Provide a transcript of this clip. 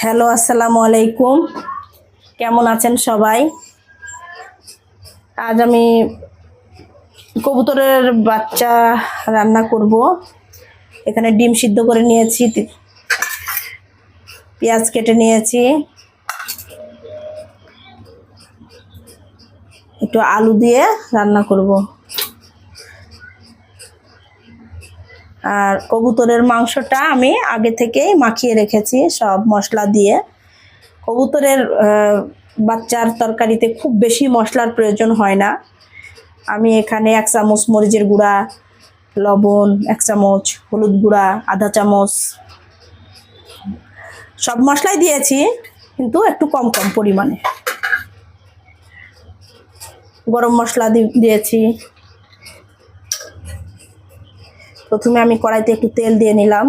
Hello, আসসালামু আলাইকুম। কেমন আছেন সবাই? আজ আমি কবুতরের বাচ্চা রান্না করব। এখানে ডিম সিদ্ধ করে নিয়েছি, পেঁয়াজ কেটে নিয়েছি, একটু আলু দিয়ে রান্না করব। আর কবুতরের মাংসটা আমি আগে থেকেই মাখিয়ে রেখেছি সব মশলা দিয়ে। কবুতরের বাচ্চার তরকারিতে খুব বেশি মশলার প্রয়োজন হয় না। আমি এখানে 1 চামচ মরিচের গুঁড়া, লবণ 1 চামচ, হলুদ গুঁড়া আধা চামচ, সব মশলাই দিয়েছি কিন্তু একটু কম কম পরিমাণে। গরম মশলা দিয়েছি। প্রথমে আমি কড়াইতে একটু তেল দিয়ে নিলাম।